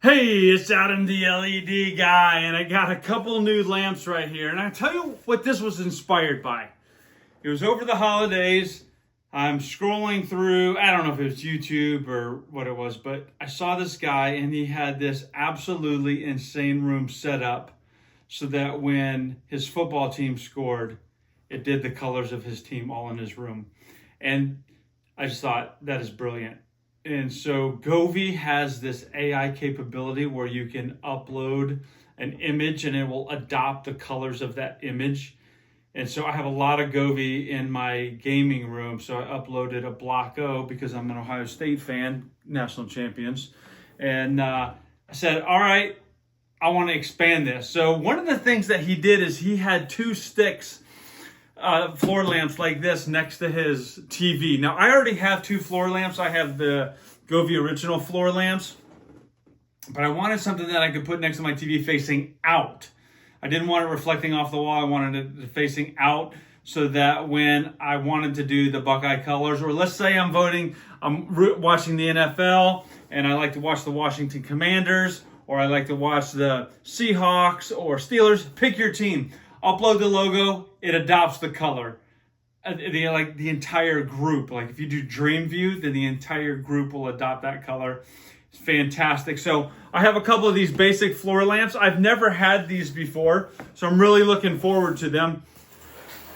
Hey, it's Adam the LED guy, and I got a couple new lamps right here. And I'll tell you what this was inspired by. It was over the holidays. I'm scrolling through, I don't know if it was YouTube or what it was, but I saw this guy and he had this absolutely insane room set up so that when his football team scored, it did the colors of his team all in his room. And I just thought, that is brilliant. And so Govee has this AI capability where you can upload an image and it will adopt the colors of that image. And so I have a lot of Govee in my gaming room. So I uploaded a Block O because I'm an Ohio State fan, national champions. And I said, all right, I want to expand this. So one of the things that he did is he had two sticks, floor lamps like this next to his TV. Now, I already have two floor lamps. I have the Govee original floor lamps, but I wanted something that I could put next to my TV facing out. I didn't want it reflecting off the wall. I wanted it facing out so that when I wanted to do the Buckeye colors, or let's say I'm watching the NFL and I like to watch the Washington Commanders, or I like to watch the Seahawks or Steelers, pick your team. Upload the logo, it adopts the color. The entire group. Like if you do Dream View, then the entire group will adopt that color. It's fantastic. So I have a couple of these basic floor lamps. I've never had these before, so I'm really looking forward to them.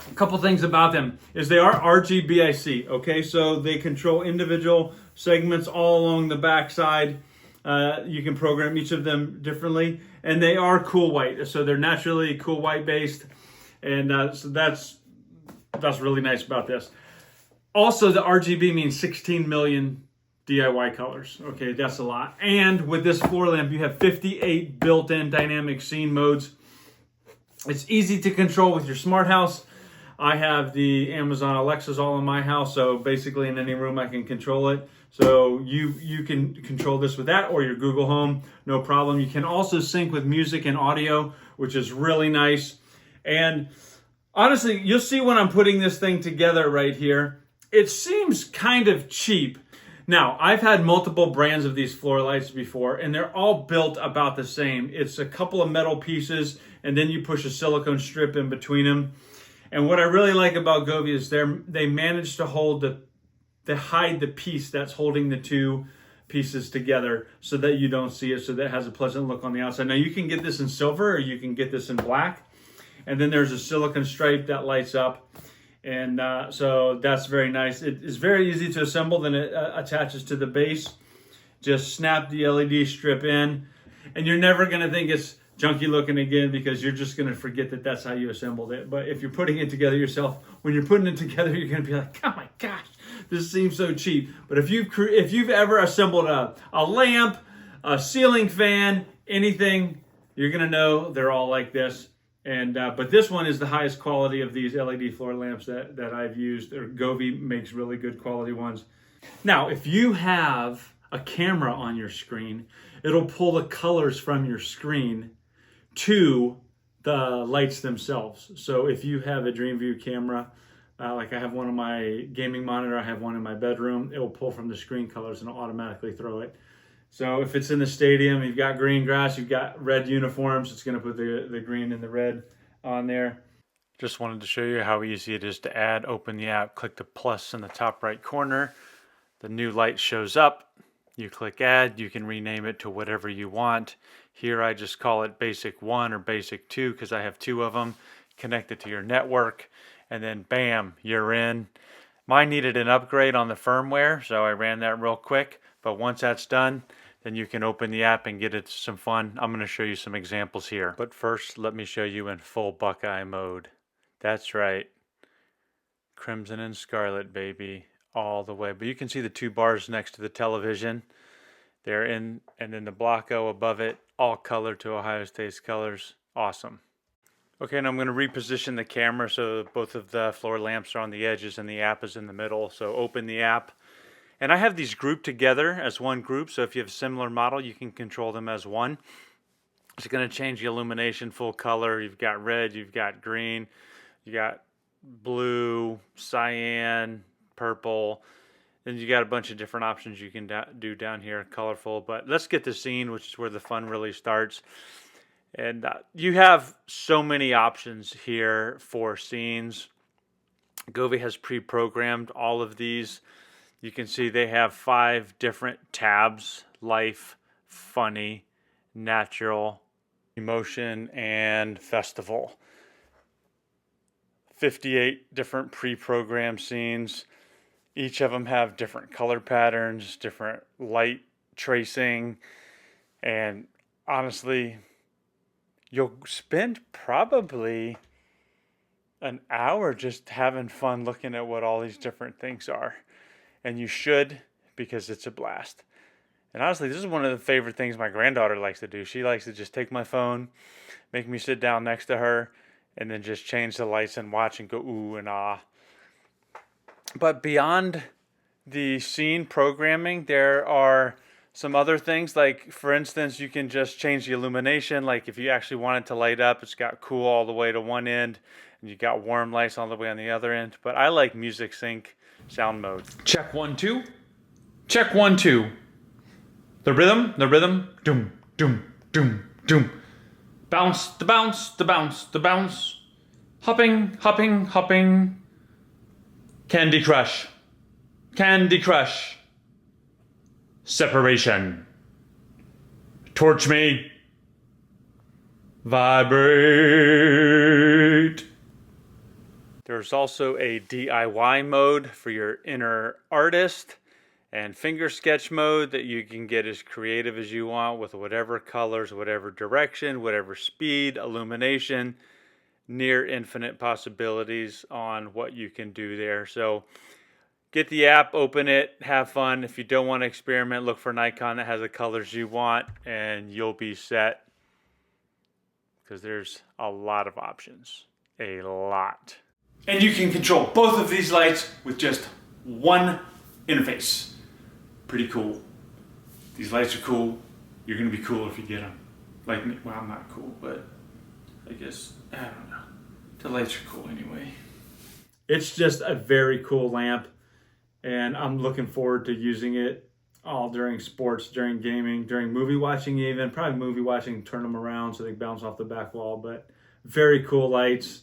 A couple things about them is they are RGBIC, okay? So they control individual segments all along the backside. You can program each of them differently, and they are cool white. So they're naturally cool white based, and so that's really nice about this. Also, the RGB means 16 million DIY colors. Okay, that's a lot. And with this floor lamp, you have 58 built-in dynamic scene modes. It's easy to control with your smart house. I have the Amazon Alexas all in my house, so basically in any room I can control it. So you can control this with that or your Google Home, no problem. You can also sync with music and audio, which is really nice. And honestly, you'll see when I'm putting this thing together right here, it seems kind of cheap. Now, I've had multiple brands of these floor lights before, and they're all built about the same. It's a couple of metal pieces, and then you push a silicone strip in between them. And what I really like about Govee is they managed to hide the piece that's holding the two pieces together so that you don't see it, so that it has a pleasant look on the outside. Now, you can get this in silver or you can get this in black. And then there's a silicone stripe that lights up. And so that's very nice. It is very easy to assemble. Then it attaches to the base. Just snap the LED strip in. And you're never going to think it's junky looking again because you're just going to forget that that's how you assembled it. But if you're putting it together yourself, when you're putting it together, you're going to be like, oh my gosh, this seems so cheap. But if you've ever assembled a lamp, a ceiling fan, anything, you're going to know they're all like this. And but this one is the highest quality of these LED floor lamps that I've used. Govee makes really good quality ones. Now, if you have a camera on your screen, it'll pull the colors from your screen to the lights themselves. So if you have a DreamView camera, like I have one on my gaming monitor, I have one in my bedroom, it will pull from the screen colors and it'll automatically throw it. So if it's in the stadium, you've got green grass, you've got red uniforms, it's going to put the green and the red on there. Just wanted to show you how easy it is to add. Open the app, click the plus in the top right corner. The new light shows up. You click add, you can rename it to whatever you want. Here I just call it Basic 1 or Basic 2 because I have two of them. Connect it to your network and then bam, you're in. Mine needed an upgrade on the firmware, so I ran that real quick. But once that's done, then you can open the app and get it some fun. I'm going to show you some examples here. But first, let me show you in full Buckeye mode. That's right. Crimson and Scarlet, baby. All the way. But you can see the two bars next to the television. They're in, and then the Block O above it, all color to Ohio State's colors. Awesome. Okay, and I'm going to reposition the camera so both of the floor lamps are on the edges and the app is in the middle. So open the app. And I have these grouped together as one group, so if you have a similar model, you can control them as one. It's going to change the illumination full color. You've got red, you've got green, you got blue, cyan, purple. Then you got a bunch of different options you can do down here, colorful. But let's get to scene, which is where the fun really starts. And you have so many options here for scenes. Govee has pre-programmed all of these. You can see they have 5 different tabs: life, funny, natural, emotion, and festival. 58 different pre-programmed scenes. Each of them have different color patterns, different light tracing, and honestly, you'll spend probably an hour just having fun looking at what all these different things are. And you should, because it's a blast. And honestly, this is one of the favorite things my granddaughter likes to do. She likes to just take my phone, make me sit down next to her, and then just change the lights and watch and go ooh and ah. But beyond the scene programming, there are some other things. Like, for instance, you can just change the illumination. Like, if you actually want it to light up, it's got cool all the way to one end, and you got warm lights all the way on the other end. But I like music sync sound mode. Check 1 2. Check 1 2. The rhythm, doom, doom, doom, doom. Bounce, the bounce, the bounce, the bounce. Hopping, hopping, hopping. Candy Crush. Candy Crush. Separation. Torch me. Vibrate. There's also a DIY mode for your inner artist, and finger sketch mode that you can get as creative as you want with whatever colors, whatever direction, whatever speed, illumination, near infinite possibilities on what you can do there. So get the app, open it, have fun. If you don't want to experiment, look for an icon that has the colors you want, and you'll be set, because there's a lot of options. A lot. And you can control both of these lights with just one interface. Pretty cool. These lights are cool. You're gonna be cool if you get them. Like me. Well, I'm not cool, but I guess, I don't know. The lights are cool anyway. It's just a very cool lamp, and I'm looking forward to using it all during sports, during gaming, during movie watching even. Probably movie watching, turn them around so they bounce off the back wall, but very cool lights.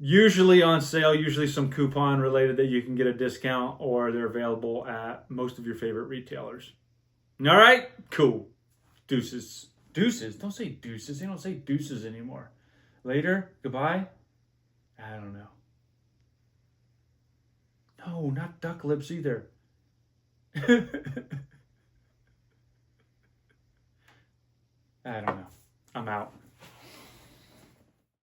Usually on sale, usually some coupon related that you can get a discount, or they're available at most of your favorite retailers. All right, cool. Deuces. Deuces? Don't say deuces. They don't say deuces anymore. Later? Goodbye? I don't know. No, not duck lips either. I don't know. I'm out.